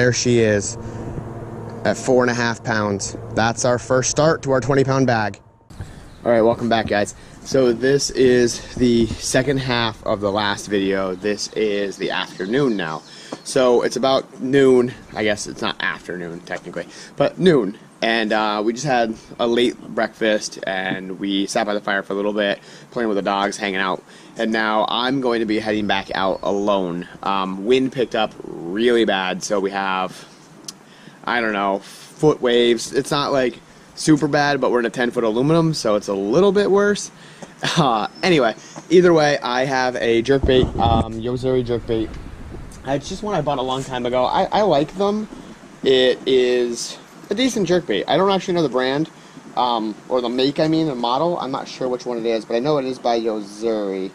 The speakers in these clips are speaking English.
there she is at 4.5 pounds. That's our first start to our 20-pound bag. All right, welcome back, guys. So this is the second half of the last video. This is the afternoon now. So it's about noon. I guess it's not afternoon technically, but noon. And we just had a late breakfast and we sat by the fire for a little bit, playing with the dogs, hanging out. And now I'm going to be heading back out alone. Wind picked up really bad, so we have, I don't know, foot waves. It's not like super bad, but we're in a 10-foot aluminum, so it's a little bit worse. Anyway, either way, I have a jerkbait, Yozuri jerkbait. It's just one I bought a long time ago. I like them. It is a decent jerkbait. I don't actually know the brand, or the make, I mean, the model. I'm not sure which one it is, but I know it is by Yozuri.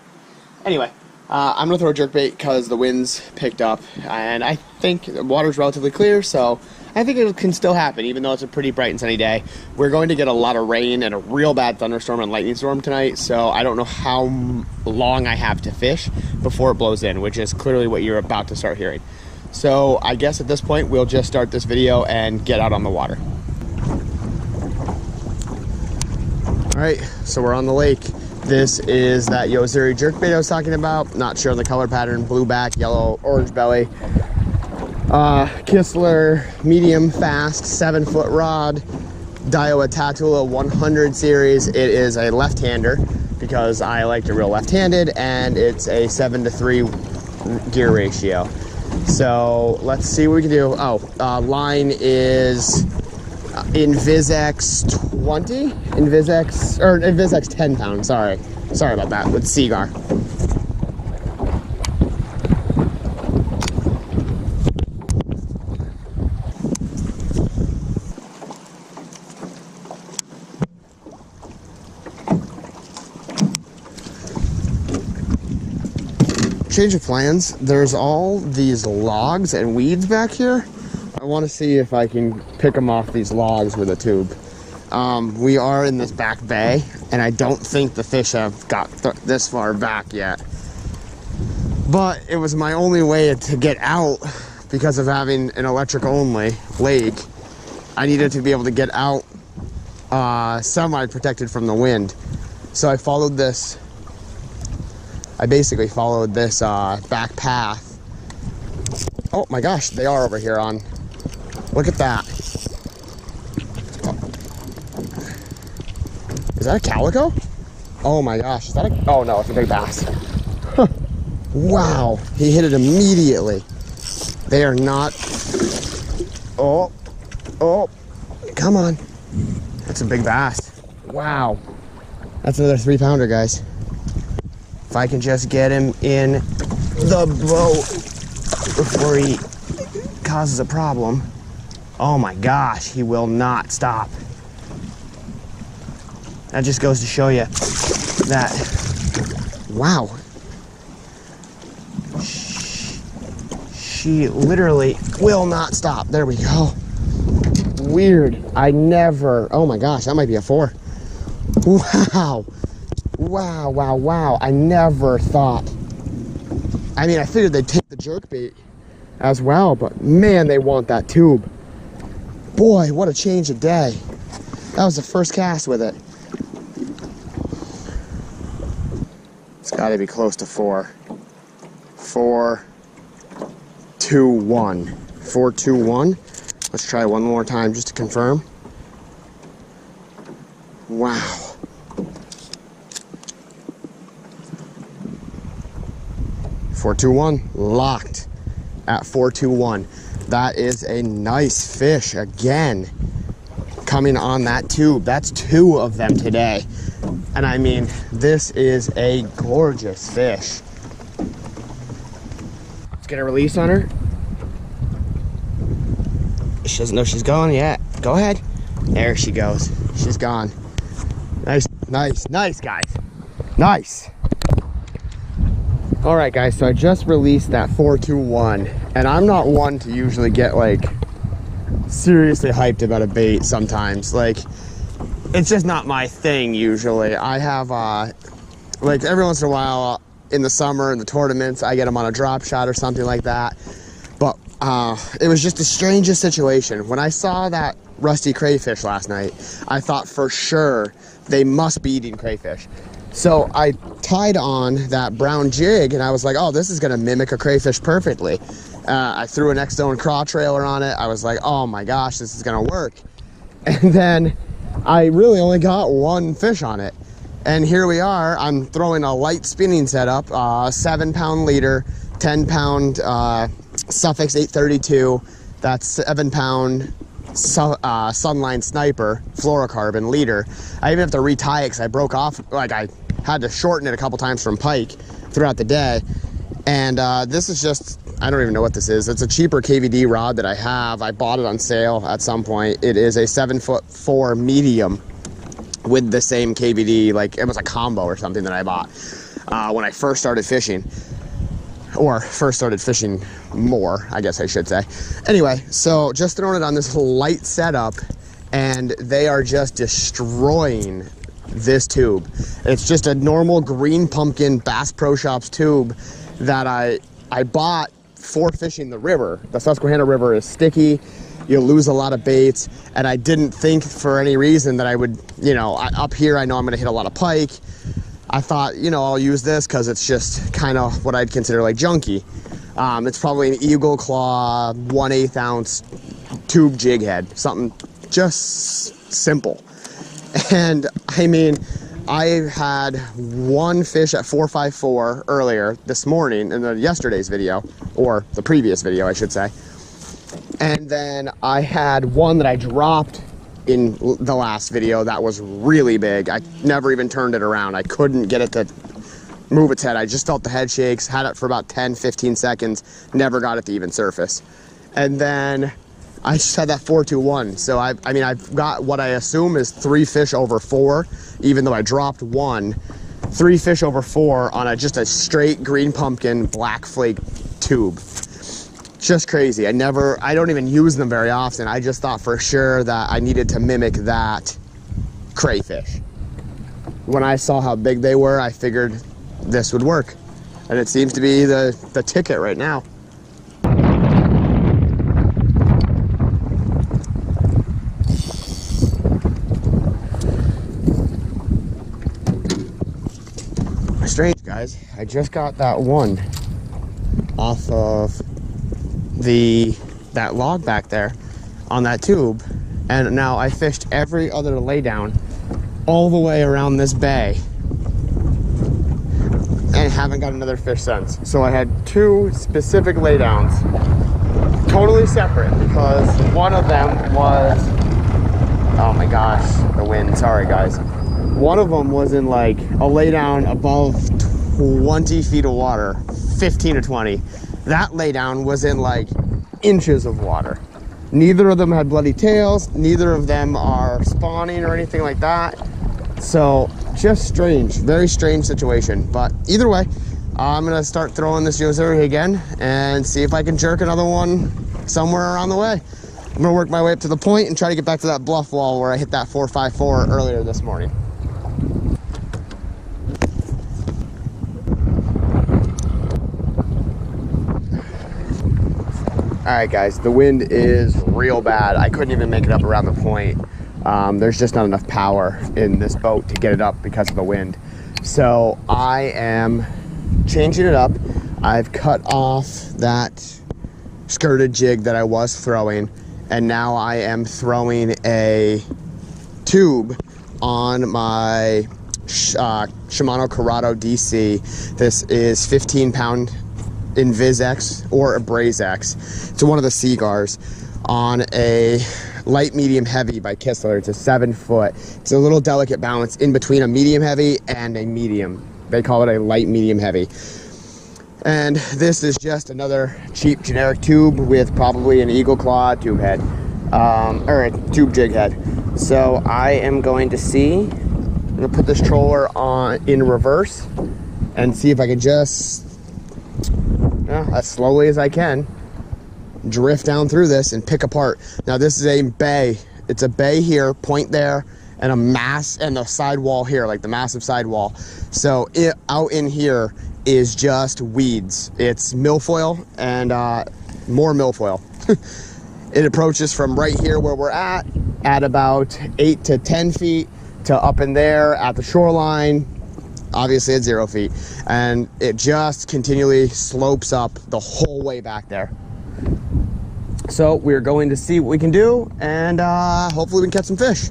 Anyway, I'm going to throw a jerkbait because the winds picked up, and I think the water's relatively clear, so I think it can still happen, even though it's a pretty bright and sunny day. We're going to get a lot of rain and a real bad thunderstorm and lightning storm tonight, so I don't know how long I have to fish before it blows in, which is clearly what you're about to start hearing. So I guess at this point, we'll just start this video and get out on the water. All right, so we're on the lake. This is that Yozuri jerkbait I was talking about. Not sure on the color pattern, blue back, yellow, orange belly. Kistler, medium fast, 7-foot rod, Daiwa Tatula 100 series. It is a left-hander because I like to reel left-handed, and it's a 7-to-3 gear ratio. So let's see what we can do. Line is Invisex 20, Invisex 10 pound. Sorry about that. With Seagar. Change of plans. There's all these logs and weeds back here. I want to see if I can pick them off these logs with a tube. We are in this back bay, and I don't think the fish have got this far back yet. But it was my only way to get out because of having an electric-only lake. I needed to be able to get out semi-protected from the wind. So I followed this. I basically followed this back path. Oh my gosh, they are over here on. Look at that. Is that a calico? Oh my gosh, is that a, oh no, it's a big bass. Huh. Wow, he hit it immediately. They are not, oh, come on. That's a big bass. Wow. That's another 3-pounder, guys. If I can just get him in the boat before he causes a problem. Oh my gosh, he will not stop. That just goes to show you that, wow. She literally will not stop. There we go. Weird. I never, oh my gosh, that might be a 4. Wow. Wow. I never thought. I mean, I figured they'd take the jerkbait as well, but man, they want that tube. Boy, what a change of day. That was the first cast with it. It's got to be close to 4. 4, 2, 1. 4, 2, 1. Let's try one more time just to confirm. Wow. 421 locked at 421. That is a nice fish again coming on that tube. That's 2 of them today, and I mean, this is a gorgeous fish. Let's get a release on her. She doesn't know she's going yet. Go ahead. There she goes. She's gone. Nice guys. Nice. All right, guys, so I just released that 421, and I'm not one to usually get like seriously hyped about a bait sometimes. Like, it's just not my thing usually. I have like every once in a while in the summer in the tournaments, I get them on a drop shot or something like that. But it was just the strangest situation. When I saw that rusty crayfish last night, I thought for sure they must be eating crayfish. So I tied on that brown jig and I was like, oh, this is gonna mimic a crayfish perfectly. I threw an X-Zone craw trailer on it. I was like, oh my gosh, this is gonna work. And then I really only got one fish on it. And here we are, I'm throwing a light spinning setup, 7-pound leader, 10-pound Suffix 832, that's 7-pound Sunline Sniper fluorocarbon leader. I even have to retie it because I broke off, like I had to shorten it a couple times from pike throughout the day. And this is just, I don't even know what this is. It's a cheaper KVD rod that I have. I bought it on sale at some point. It is a 7'4" medium with the same KVD, like it was a combo or something that I bought when I first started fishing. Or first started fishing more, I guess I should say. Anyway, so just throwing it on this light setup and they are just destroying this tube. It's just a normal green pumpkin Bass Pro Shops tube that I bought for fishing the river. The Susquehanna River is sticky. You'll lose a lot of baits, and I didn't think for any reason that I would, you know, up here I know I'm gonna hit a lot of pike. I thought, you know, I'll use this because it's just kind of what I'd consider like junky. It's probably an Eagle Claw 1/8 ounce tube jig head, something just simple. And I mean, I had one fish at 454 earlier this morning in yesterday's video, or the previous video I should say. And then I had one that I dropped in the last video that was really big. I never even turned it around. I couldn't get it to move its head. I just felt the head shakes, had it for about 10-15 seconds, never got it to even surface. And then I just had that 421. So I mean, I've got what I assume is 3 fish over 4, even though I dropped one. 3 fish over 4 on just a straight green pumpkin black flake tube. Just crazy. I don't even use them very often. I just thought for sure that I needed to mimic that crayfish. When I saw how big they were, I figured this would work. And it seems to be the ticket right now. Strange, guys. I just got that one off of that log back there on that tube, and now I fished every other laydown all the way around this bay and haven't got another fish since. So I had 2 specific laydowns, totally separate, because one of them was, oh my gosh, the wind, sorry guys. One of them was in like a laydown above 20 feet of water, 15 to 20. That laydown was in like inches of water. Neither of them had bloody tails. Neither of them are spawning or anything like that. So just strange, very strange situation. But either way, I'm gonna start throwing this Yozuri again and see if I can jerk another one somewhere around the way. I'm gonna work my way up to the point and try to get back to that bluff wall where I hit that 454 earlier this morning. All right, guys, the wind is real bad. I couldn't even make it up around the point. There's just not enough power in this boat to get it up because of the wind. So I am changing it up. I've cut off that skirted jig that I was throwing, and now I am throwing a tube on my Shimano Corrado DC. This is 15-pound Invis-X or a Braze-X. It's one of the Seagars on a light medium heavy by Kistler. It's a 7-foot. It's a little delicate balance in between a medium heavy and a medium. They call it a light medium heavy. And this is just another cheap generic tube with probably an Eagle Claw tube head, or a tube jig head. So I am going to I'm gonna put this troller on in reverse and see if I can just, as slowly as I can, drift down through this and pick apart. Now this is a bay. It's a bay here, point there, and a mass, and the sidewall here, like the massive sidewall. So out in here is just weeds. It's milfoil, and more milfoil. It approaches from right here where we're at about 8 to 10 feet to up in there at the shoreline, obviously at 0 feet. And it just continually slopes up the whole way back there. So we're going to see what we can do, and hopefully we can catch some fish.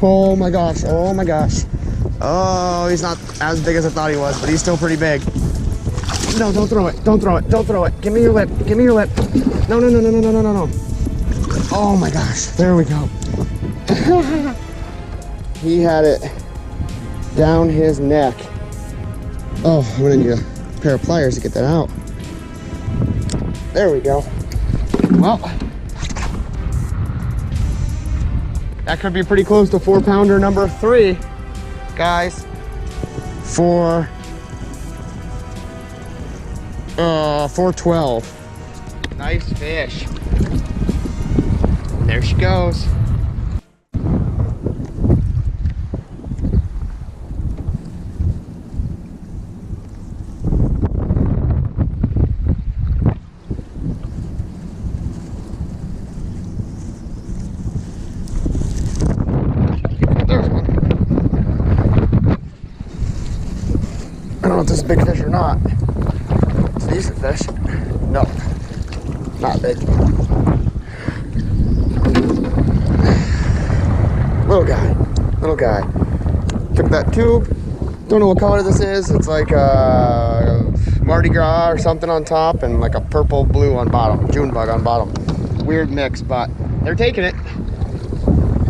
Oh my gosh, oh my gosh. Oh, he's not as big as I thought he was, but he's still pretty big. No, don't throw it, don't throw it, don't throw it. Give me your lip, give me your lip. No, no, no, no, no, no, no, no, no. Oh my gosh, there we go. He had it down his neck. Oh, I'm gonna need a pair of pliers to get that out. There we go. Well, that could be pretty close to 4-pounder number 3, guys, for 412. Nice fish. There she goes. I don't know if this is a big fish or not. It's a decent fish. No, not big. Little guy, little guy. Took that tube. Don't know what color this is. It's like a Mardi Gras or something on top and like a purple blue on bottom. June bug on bottom. Weird mix, but they're taking it.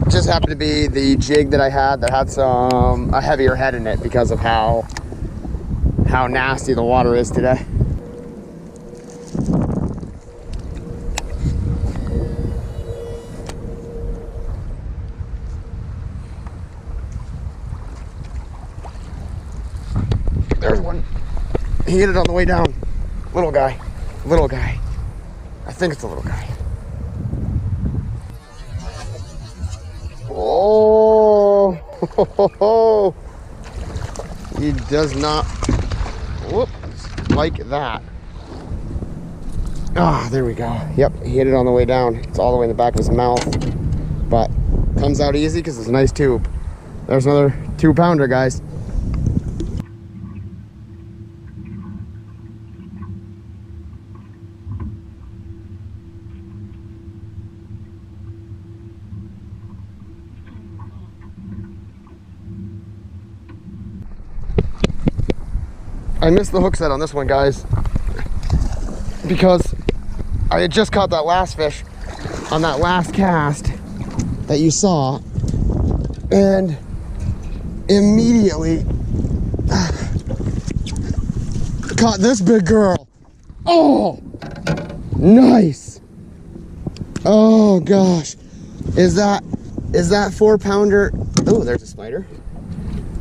Just happened to be the jig that I had that had a heavier head in it because of how nasty the water is today. There's one. He hit it on the way down. Little guy. Little guy. I think it's a little guy. Oh, he does not like that. Ah, there we go. Yep, he hit it on the way down. It's all the way in the back of his mouth, but comes out easy because it's a nice tube. There's another 2-pounder, guys. I missed the hook set on this one, guys, because I had just caught that last fish on that last cast that you saw, and immediately caught this big girl. Oh, nice. Oh gosh, is that 4-pounder? Oh, there's a spider.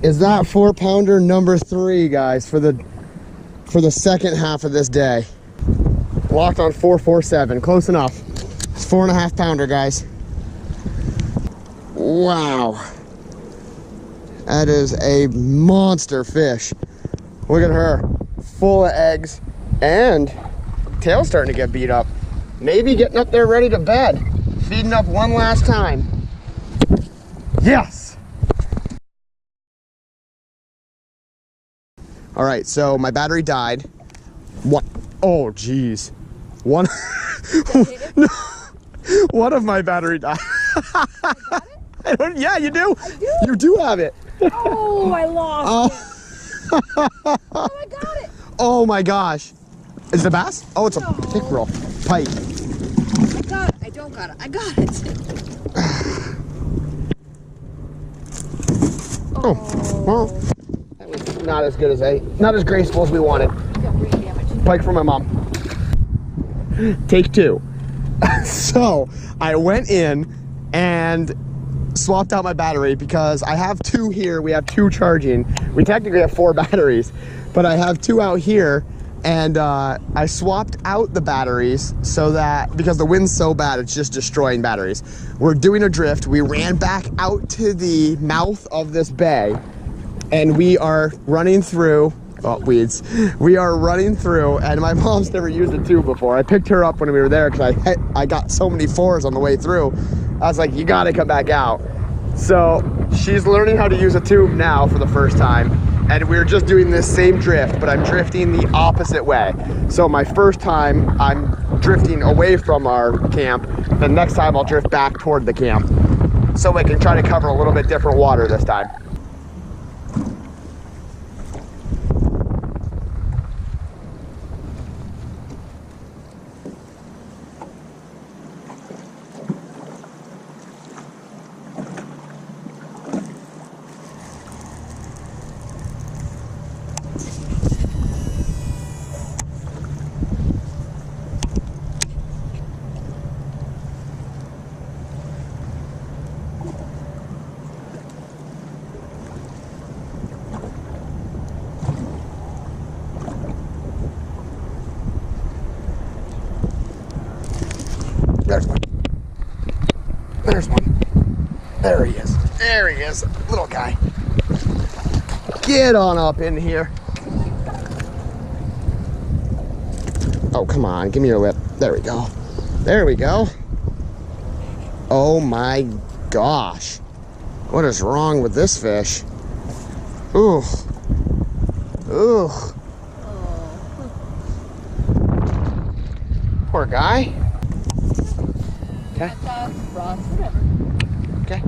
Is that 4-pounder number 3, guys, for the second half of this day. Locked on 447, close enough. It's 4.5-pounder, guys. Wow. That is a monster fish. Look at her, full of eggs, and tail's starting to get beat up. Maybe getting up there ready to bed. Feeding up one last time. Yes. All right, so my battery died. What? Oh, geez. One of my battery died. I don't, yeah, you do. I do. You do have it. Oh, I lost it. Oh, I got it. Oh my gosh. Is it a bass? Oh, it's a pickerel. Pike. I got it. I don't got it. I got it. Oh, well, that was not as good as not as graceful as we wanted. Got brain damage. Pike from my mom. Take two. So I went in and swapped out my battery because I have two here. We have two charging. We technically have 4 batteries, but I have 2 out here, and I swapped out the batteries so that, because the wind's so bad, it's just destroying batteries. We're doing a drift. We ran back out to the mouth of this bay, and we are running through, oh, weeds. We are running through, and my mom's never used a tube before. I picked her up when we were there because I got so many 4s on the way through. I was like, you gotta come back out. So she's learning how to use a tube now for the first time, and we're just doing this same drift, but I'm drifting the opposite way. So my first time, I'm drifting away from our camp. The next time I'll drift back toward the camp, so we can try to cover a little bit different water this time. There's one. There's one. There he is. There he is. Little guy. Get on up in here. Oh, come on. Give me your lip. There we go. There we go. Oh my gosh. What is wrong with this fish? Ooh. Ooh. Poor guy. Okay. Okay.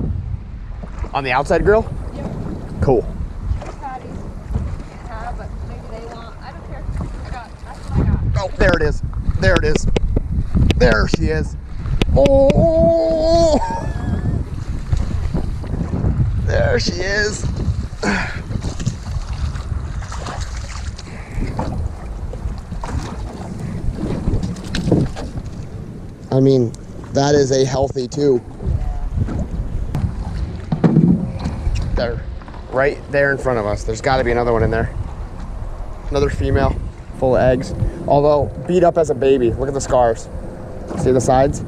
On the outside grill? Yep. Cool. Patties. But maybe they want, I don't care. That's what I got. Oh, there it is. There it is. There she is. Oh! There she is. I mean, that is a healthy tube. There, right there in front of us. There's got to be another one in there. Another female, full of eggs. Although beat up as a baby. Look at the scars. See the sides?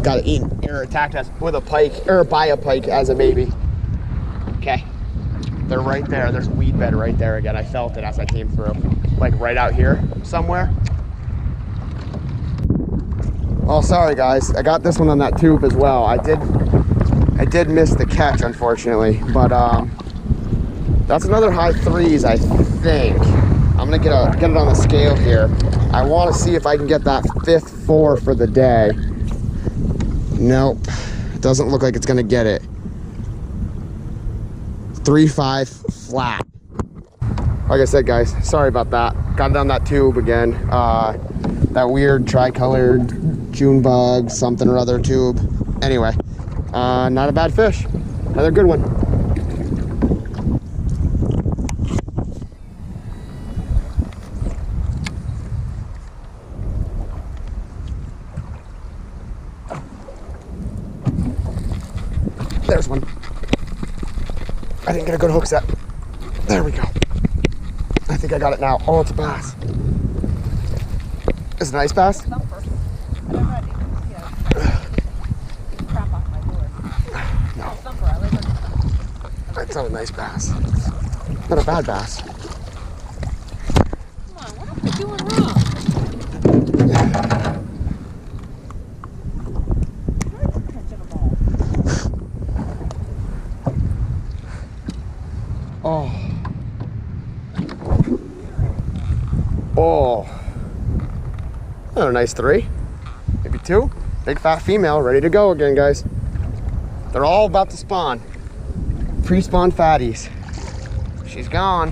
Got eaten or attacked us with a pike or by a pike as a baby. Okay, they're right there. There's a weed bed right there again. I felt it as I came through, like right out here somewhere. Oh, sorry guys. I got this one on that tube as well. I did miss the catch, unfortunately, but that's another high 3s, I think. I'm gonna get it on the scale here. I want to see if I can get that 5th 4 for the day. Nope, it doesn't look like it's gonna get it. 3.5 flat. Like I said, guys, sorry about that. Got it on that tube again. That weird tricolored June bug, something or other tube. Anyway, not a bad fish. Another good one. There's one. I didn't get a good hook set. There we go. I think I got it now. Oh, it's a bass. Is it a nice bass? That's not a nice bass. Not a bad bass. Come on, what am I doing wrong? Oh. Oh. Another nice 3. Maybe 2. Big fat female, ready to go again, guys. They're all about to spawn. Pre-spawn fatties. She's gone.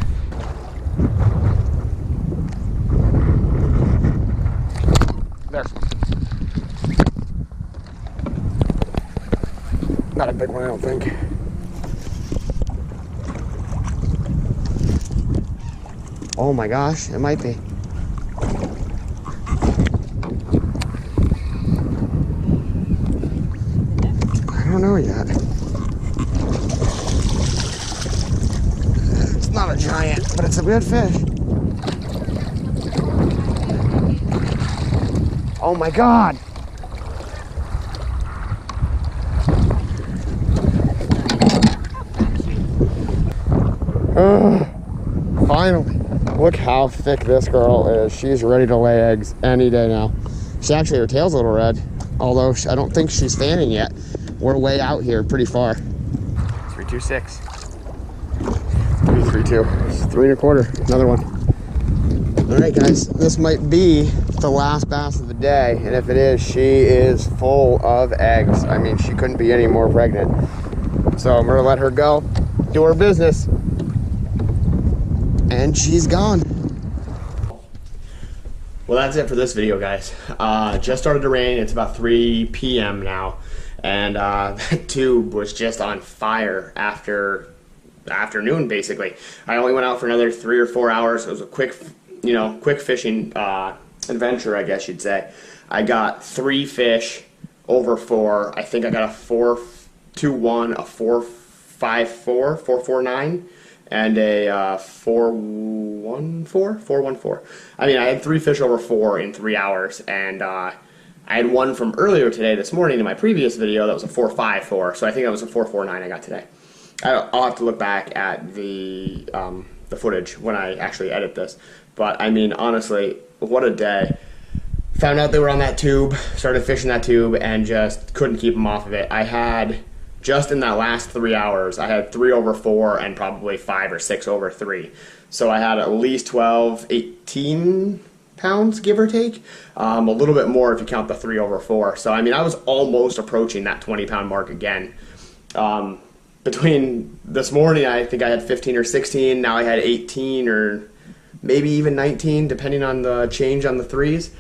There's one. Not a big one, I don't think. Oh my gosh, it might be. I don't know yet. It's not a giant, but it's a good fish. Oh my God. Finally. Look how thick this girl is. She's ready to lay eggs any day now. She actually, her tail's a little red, although I don't think she's fanning yet. We're way out here, pretty far. 326. 332. 3 1/4. Another one. All right, guys. This might be the last bass of the day, and if it is, she is full of eggs. I mean, she couldn't be any more pregnant. So I'm gonna let her go, do her business, and she's gone. Well, that's it for this video, guys. Just started to rain. It's about 3 p.m. now, and that tube was just on fire after afternoon, basically. I only went out for another 3 or 4 hours. It was a quick fishing adventure, I guess you'd say. I got 3 fish over 4. I think I got a 4.21, a 4.54, 4.49. And a 4.14. I mean, I had 3 fish over 4 in 3 hours, and I had one from earlier today, this morning, in my previous video that was a 4.54. So I think that was a 4.49 I got today. I'll have to look back at the footage when I actually edit this. But I mean, honestly, what a day! Found out they were on that tube, started fishing that tube, and just couldn't keep them off of it. I had, just in that last 3 hours, I had 3 over 4 and probably 5 or 6 over 3. So I had at least 12, 18 pounds, give or take. A little bit more if you count the 3 over 4. So I mean, I was almost approaching that 20-pound mark again. Between this morning, I think I had 15 or 16. Now I had 18 or maybe even 19, depending on the change on the 3s.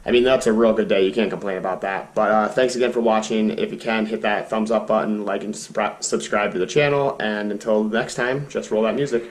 I mean, that's a real good day. You can't complain about that. But thanks again for watching. If you can, hit that thumbs up button, like and subscribe to the channel. And until next time, just roll that music.